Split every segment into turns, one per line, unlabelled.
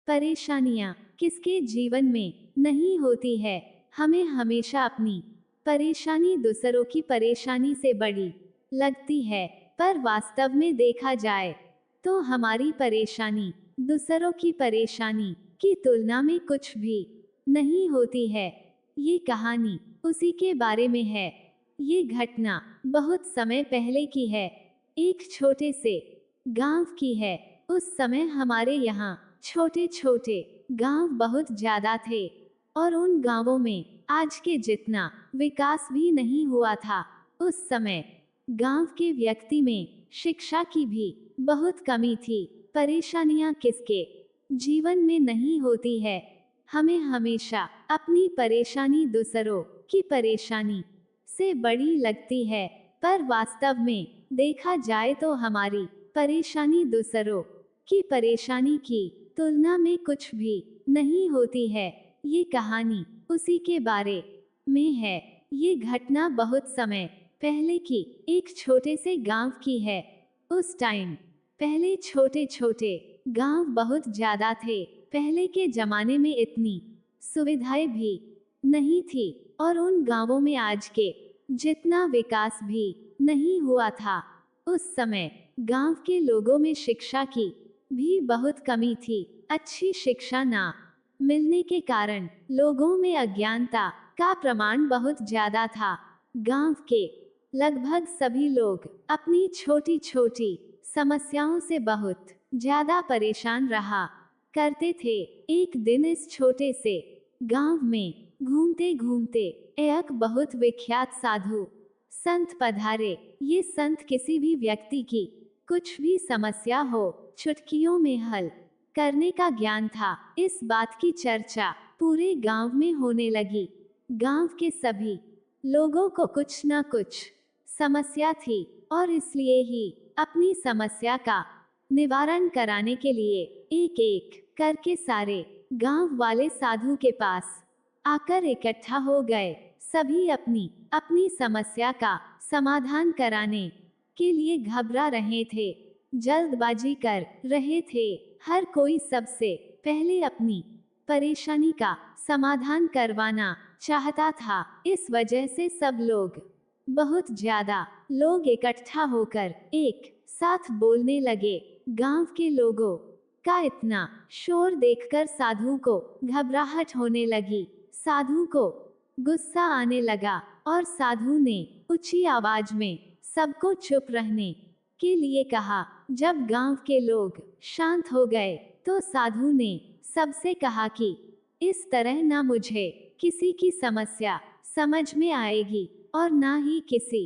परेशानियां किसके जीवन में नहीं होती है। हमें हमेशा अपनी परेशानी दूसरों की परेशानी से बड़ी लगती है, पर वास्तव में देखा जाए तो हमारी परेशानी दूसरों की परेशानी की तुलना में कुछ भी नहीं होती है। ये कहानी उसी के बारे में है। ये घटना बहुत समय पहले की है, एक छोटे से गांव की है। उस समय हमारे यहाँ छोटे छोटे गांव बहुत ज्यादा थे, और उन गांवों में आज के जितना विकास भी नहीं हुआ था। उस समय गांव के व्यक्ति में शिक्षा की भी बहुत कमी थी। परेशानियां किसके जीवन में नहीं होती है। हमें हमेशा अपनी परेशानी दूसरों की परेशानी से बड़ी लगती है, पर वास्तव में देखा जाए तो हमारी परेशानी दूसरों की परेशानी की तुलना में कुछ भी नहीं होती है। ये कहानी उसी के बारे में है। ये घटना बहुत समय पहले की एक छोटे से गांव की है। उस टाइम पहले छोटे छोटे गांव बहुत ज्यादा थे। पहले के जमाने में इतनी सुविधाएं भी नहीं थी, और उन गांवों में आज के जितना विकास भी नहीं हुआ था। उस समय गांव के लोगों में शिक्षा की भी बहुत कमी थी। अच्छी शिक्षा ना मिलने के कारण लोगों में अज्ञानता का प्रमाण बहुत ज्यादा था। गांव के लगभग सभी लोग अपनी छोटी छोटी समस्याओं से बहुत ज्यादा परेशान रहा करते थे। एक दिन इस छोटे से गांव में घूमते घूमते एक बहुत विख्यात साधु संत पधारे। ये संत किसी भी व्यक्ति की कुछ भी समस्या हो चुटकियों में हल करने का ज्ञान था। इस बात की चर्चा पूरे गांव में होने लगी। गांव के सभी लोगों को कुछ न कुछ समस्या थी, और इसलिए ही अपनी समस्या का निवारण कराने के लिए एक एक करके सारे गांव वाले साधु के पास आकर इकट्ठा हो गए। सभी अपनी अपनी समस्या का समाधान कराने के लिए घबरा रहे थे, जल्दबाजी कर रहे थे। हर कोई सबसे पहले अपनी परेशानी का समाधान करवाना चाहता था। इस वजह से सब लोग बहुत ज्यादा लोग इकट्ठा होकर एक साथ बोलने लगे। गांव के लोगों का इतना शोर देखकर साधु को घबराहट होने लगी। साधु को गुस्सा आने लगा, और साधु ने ऊंची आवाज में सबको चुप रहने के लिए कहा। जब गांव के लोग शांत हो गए तो साधु ने सबसे कहा कि इस तरह ना मुझे किसी की समस्या समझ में आएगी, और ना ही किसी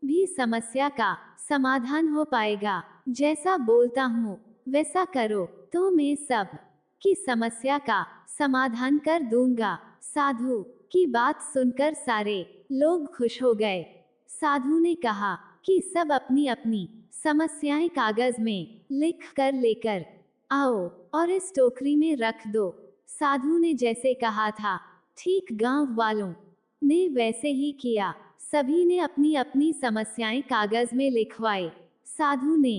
भी समस्या का समाधान हो पाएगा। जैसा बोलता हूँ वैसा करो तो मैं सब की समस्या का समाधान कर दूंगा। साधु की बात सुनकर सारे लोग खुश हो गए। साधु ने कहा कि सब अपनी अपनी समस्याएं कागज में लिख कर लेकर आओ और इस टोकरी में रख दो। साधु ने जैसे कहा था ठीक गांव वालों ने वैसे ही किया। सभी ने अपनी अपनी समस्याएं कागज में लिखवाई। साधु ने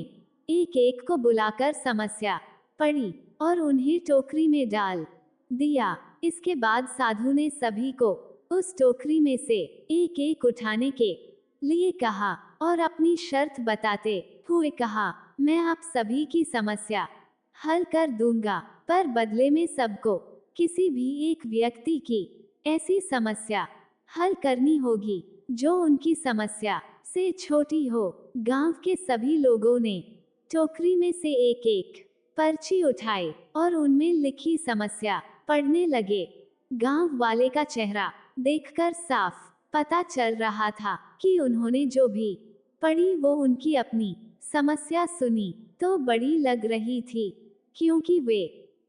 एक एक को बुलाकर समस्या पढ़ी और उन्हें टोकरी में डाल दिया। इसके बाद साधु ने सभी को उस टोकरी में से एक एक उठाने के लिए कहा, और अपनी शर्त बताते हुए कहा, मैं आप सभी की समस्या हल कर दूंगा, पर बदले में सबको किसी भी एक व्यक्ति की ऐसी समस्या हल करनी होगी जो उनकी समस्या से छोटी हो। गांव के सभी लोगों ने टोकरी में से एक एक पर्ची उठाई और उनमें लिखी समस्या पढ़ने लगे। गांव वाले का चेहरा देखकर साफ पता चल रहा था कि उन्होंने जो भी पढ़ी वो उनकी अपनी समस्या सुनी तो बड़ी लग रही थी, क्योंकि वे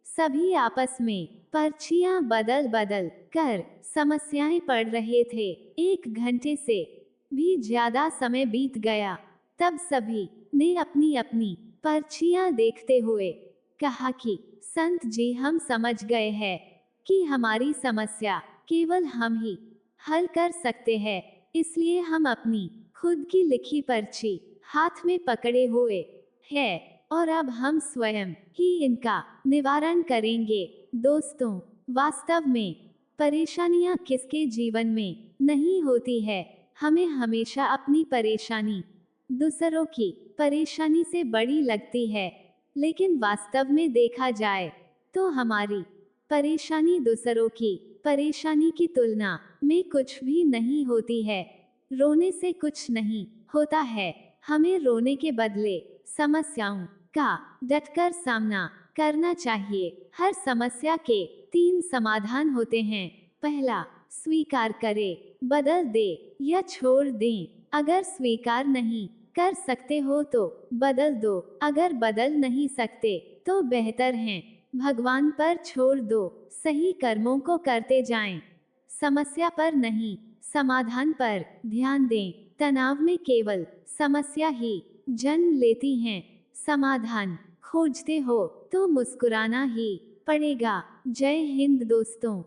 सभी आपस में पर्चियां बदल बदल कर समस्याएं पढ़ रहे थे। 1 घंटे से भी ज्यादा समय बीत गया। तब सभी ने अपनी अपनी पर्चियां देखते हुए कहा कि संत जी, हम समझ गए हैं कि हमारी समस्या केवल हम ही हल कर सकते हैं, इसलिए हम अपनी खुद की लिखी पर्ची हाथ में पकड़े हुए हैं। और अब हम स्वयं ही इनका निवारण करेंगे। दोस्तों, वास्तव में परेशानियां किसके जीवन में नहीं होती है। हमें हमेशा अपनी परेशानी दूसरों की परेशानी से बड़ी लगती है, लेकिन वास्तव में देखा जाए तो हमारी परेशानी दूसरों की परेशानी की तुलना में कुछ भी नहीं होती है। रोने से कुछ नहीं होता है। हमें रोने के बदले समस्याओं का डटकर सामना करना चाहिए। हर समस्या के 3 समाधान होते हैं। पहला, स्वीकार करें, बदल दे या छोड़ दें। अगर स्वीकार नहीं कर सकते हो तो बदल दो। अगर बदल नहीं सकते तो बेहतर है भगवान पर छोड़ दो। सही कर्मों को करते जाएं। समस्या पर नहीं, समाधान पर ध्यान दें। तनाव में केवल समस्या ही जन्म लेती हैं। समाधान खोजते हो तो मुस्कुराना ही पड़ेगा। जय हिंद दोस्तों।